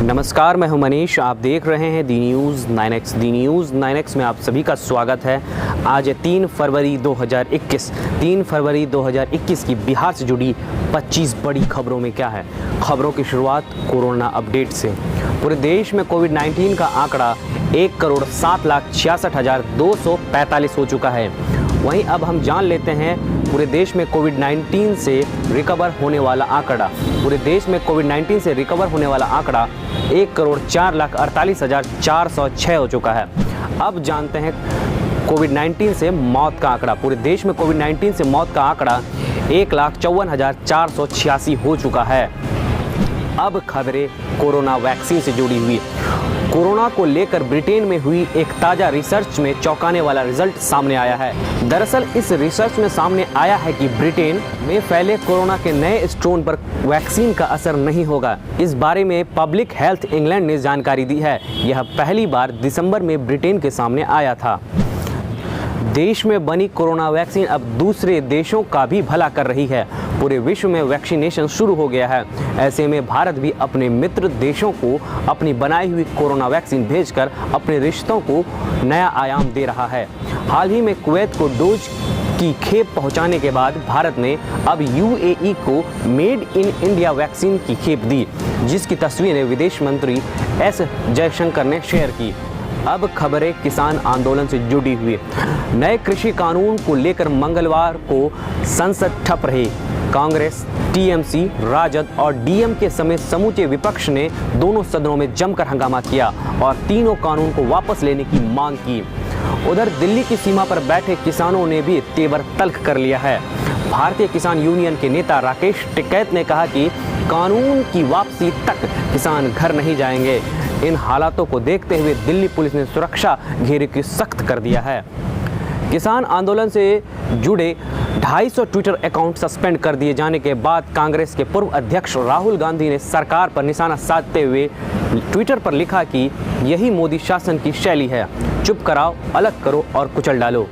नमस्कार, मैं हूं मनीष। आप देख रहे हैं दी न्यूज़ 9X। दी न्यूज़ 9X में आप सभी का स्वागत है। आज 3 फरवरी 2021 की बिहार से जुड़ी 25 बड़ी खबरों में क्या है। खबरों की शुरुआत कोरोना अपडेट से। पूरे देश में कोविड-19 का आंकड़ा 1,07,66,245 हो चुका है। वहीं अब हम जान लेते हैं पूरे देश में कोविड-19 से रिकवर होने वाला आंकड़ा। पूरे देश में कोविड-19 से रिकवर होने वाला आंकड़ा 1,04,48,406 हो चुका है। अब जानते हैं कोविड-19 से मौत का आंकड़ा। पूरे देश में कोविड-19 से मौत का आंकड़ा 1,54,486 हो चुका है। अब खबरें कोरोना वैक्सीन से जुड़ी हुई। कोरोना को लेकर ब्रिटेन में हुई एक ताज़ा रिसर्च में चौंकाने वाला रिजल्ट सामने आया है। दरअसल इस रिसर्च में सामने आया है कि ब्रिटेन में फैले कोरोना के नए स्ट्रेन पर वैक्सीन का असर नहीं होगा। इस बारे में पब्लिक हेल्थ इंग्लैंड ने जानकारी दी है। यह पहली बार दिसंबर में ब्रिटेन के सामने आया था। देश में बनी कोरोना वैक्सीन अब दूसरे देशों का भी भला कर रही है। पूरे विश्व में वैक्सीनेशन शुरू हो गया है। ऐसे में भारत भी अपने मित्र देशों को अपनी बनाई हुई कोरोना वैक्सीन भेजकर अपने रिश्तों को नया आयाम दे रहा है। हाल ही में कुवैत को डोज की खेप पहुंचाने के बाद भारत ने अब यूएई को मेड इन इंडिया वैक्सीन की खेप दी, जिसकी तस्वीरें विदेश मंत्री एस जयशंकर ने शेयर की। अब खबरें किसान आंदोलन से जुड़ी हुई। नए कृषि कानून को लेकर मंगलवार को संसद ठप रही। कांग्रेस, टीएमसी, राजद और डीएमके समेत समूचे विपक्ष ने दोनों सदनों में जमकर हंगामा किया और तीनों कानून को वापस लेने की मांग की। उधर दिल्ली की सीमा पर बैठे किसानों ने भी तेवर तल्ख कर लिया है। भारतीय किसान यूनियन के नेता राकेश टिकैत ने कहा कि कानून की वापसी तक किसान घर नहीं जाएंगे। इन हालातों को देखते हुए दिल्ली पुलिस ने सुरक्षा घेरे को सख्त कर दिया है। किसान आंदोलन से जुड़े 250 ट्विटर अकाउंट सस्पेंड कर दिए जाने के बाद कांग्रेस के पूर्व अध्यक्ष राहुल गांधी ने सरकार पर निशाना साधते हुए ट्विटर पर लिखा कि यही मोदी शासन की शैली है, चुप कराओ, अलग करो और कुचल डालो।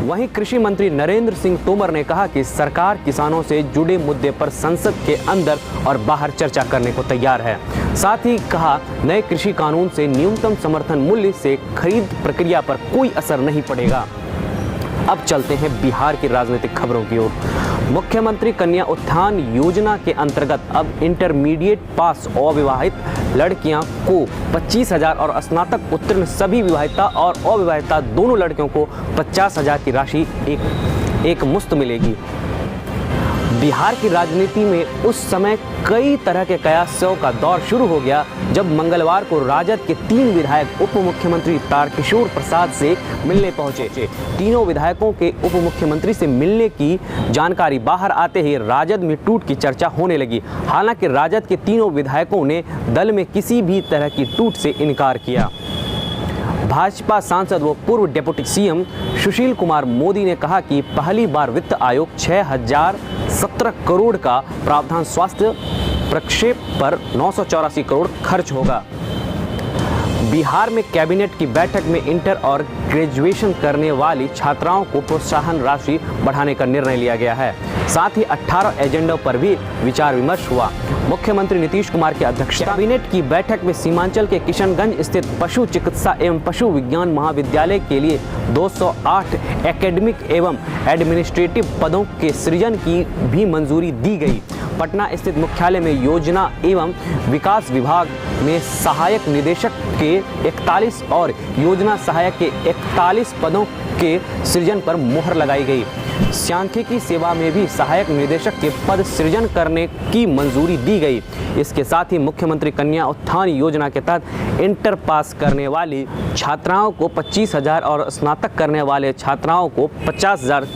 वहीं कृषि मंत्री नरेंद्र सिंह तोमर ने कहा कि सरकार किसानों से जुड़े मुद्दे पर संसद के अंदर और बाहर चर्चा करने को तैयार है। साथ ही कहा, नए कृषि कानून से न्यूनतम समर्थन मूल्य से खरीद प्रक्रिया पर कोई असर नहीं पड़ेगा। अब चलते हैं बिहार की राजनीतिक खबरों की ओर। मुख्यमंत्री कन्या उत्थान योजना के अंतर्गत अब इंटरमीडिएट पास अविवाहित लड़कियां को 25,000 और स्नातक उत्तीर्ण सभी विवाहिता और अविवाहिता दोनों लड़कियों को 50,000 की राशि एक मुश्त मिलेगी। बिहार की राजनीति में उस समय कई तरह के कयासों का दौर शुरू हो गया जब मंगलवार को राजद के 3 विधायक उप मुख्यमंत्री तारकिशोर प्रसाद से मिलने पहुंचे। तीनों विधायकों के उप मुख्यमंत्री से मिलने की जानकारी बाहर आते ही राजद में टूट की चर्चा होने लगी। हालांकि राजद के तीनों विधायकों ने दल में किसी भी तरह की टूट से इनकार किया। भाजपा सांसद व पूर्व डिप्टी सीएम सुशील कुमार मोदी ने कहा कि पहली बार वित्त आयोग 6,017 करोड़ का प्रावधान स्वास्थ्य प्रक्षेप पर 984 करोड़ खर्च होगा। बिहार में कैबिनेट की बैठक में इंटर और ग्रेजुएशन करने वाली छात्राओं को प्रोत्साहन राशि बढ़ाने का निर्णय लिया गया है। साथ ही 18 एजेंडों पर भी विचार विमर्श हुआ। मुख्यमंत्री नीतीश कुमार की अध्यक्षता कैबिनेट की बैठक में सीमांचल के किशनगंज स्थित पशु चिकित्सा एवं पशु विज्ञान महाविद्यालय के लिए 208 एकेडमिक एवं एडमिनिस्ट्रेटिव पदों के सृजन की भी मंजूरी दी गई। पटना स्थित मुख्यालय में योजना एवं विकास विभाग में सहायक निदेशक के 41 और योजना सहायक के 41 पदों के सृजन पर मुहर लगाई गई। सांख्यिकी सेवा में भी सहायक निदेशक के पद सृजन करने की मंजूरी दी गई। इसके साथ ही मुख्यमंत्री कन्या उत्थान योजना के तहत इंटर पास करने वाली छात्राओं को 25,000 और स्नातक करने वाले छात्राओं को 50,000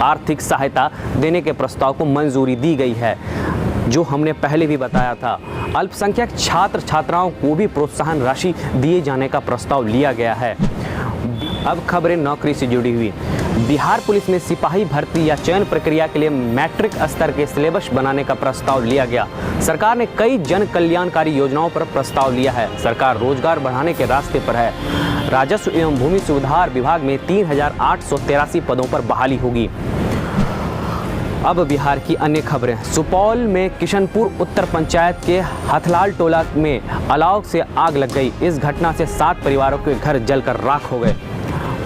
आर्थिक सहायता देने के प्रस्ताव को मंजूरी दी गई है, जो हमने पहले भी बताया था। अल्पसंख्यक छात्र छात्राओं को भी प्रोत्साहन राशि दिए जाने का प्रस्ताव लिया गया है। अब खबरें नौकरी से जुड़ी हुई। बिहार पुलिस में सिपाही भर्ती या चयन प्रक्रिया के लिए मैट्रिक स्तर के सिलेबस बनाने का प्रस्ताव लिया गया। सरकार ने कई जन कल्याणकारी योजनाओं पर प्रस्ताव लिया है। सरकार रोजगार बढ़ाने के रास्ते पर है। राजस्व एवं भूमि सुधार विभाग में 3,883 पदों पर बहाली होगी। अब बिहार की अन्य खबरें। सुपौल में किशनपुर उत्तर पंचायत के हथलाल टोला में अलाव से आग लग गई। इस घटना से 7 परिवारों के घर जलकर राख हो गए।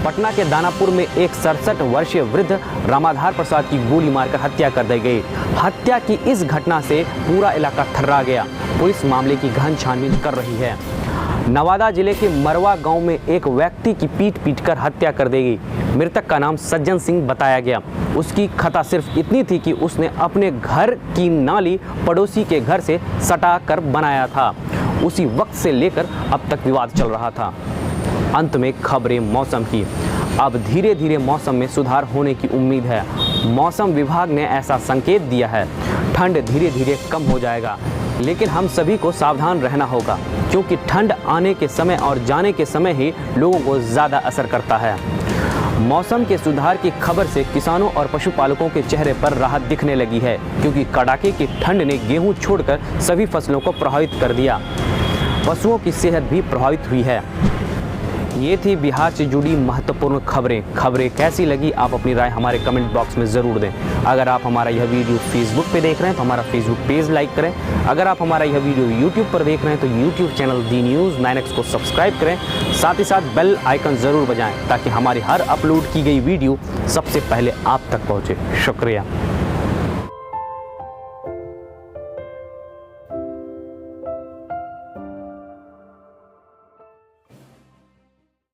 पटना के दानापुर में एक 67 वर्षीय वृद्ध रामाधार प्रसाद की गोली मारकर हत्या कर दी गई। हत्या की इस घटना से पूरा इलाका थर्रा गया। पुलिस मामले की गहन छानबीन कर रही है। नवादा जिले के मरवा गांव में एक व्यक्ति की पीट-पीटकर हत्या कर दी गई। मृतक का नाम सज्जन सिंह बताया गया। उसकी खता सिर्फ इतनी थी कि उसने अपने घर की नाली पड़ोसी के घर से सटा कर बनाया था। उसी वक्त से लेकर अब तक विवाद चल रहा था। अंत में खबरें मौसम की। अब धीरे धीरे मौसम में सुधार होने की उम्मीद है। मौसम विभाग ने ऐसा संकेत दिया है। ठंड धीरे धीरे कम हो जाएगा, लेकिन हम सभी को सावधान रहना होगा, क्योंकि ठंड आने के समय और जाने के समय ही लोगों को ज़्यादा असर करता है। मौसम के सुधार की खबर से किसानों और पशुपालकों के चेहरे पर राहत दिखने लगी है, क्योंकि कड़ाके की ठंड ने गेहूं छोड़कर सभी फसलों को प्रभावित कर दिया। पशुओं की सेहत भी प्रभावित हुई है। ये थी बिहार से जुड़ी महत्वपूर्ण खबरें कैसी लगी आप अपनी राय हमारे कमेंट बॉक्स में ज़रूर दें। अगर आप हमारा यह वीडियो फेसबुक पे देख रहे हैं तो हमारा फेसबुक पेज लाइक करें। अगर आप हमारा यह वीडियो यूट्यूब पर देख रहे हैं तो यूट्यूब चैनल दी न्यूज़ 9X को सब्सक्राइब करें। साथ ही साथ बेल आइकन ज़रूर बजाएँ ताकि हमारी हर अपलोड की गई वीडियो सबसे पहले आप तक पहुँचे। शुक्रिया।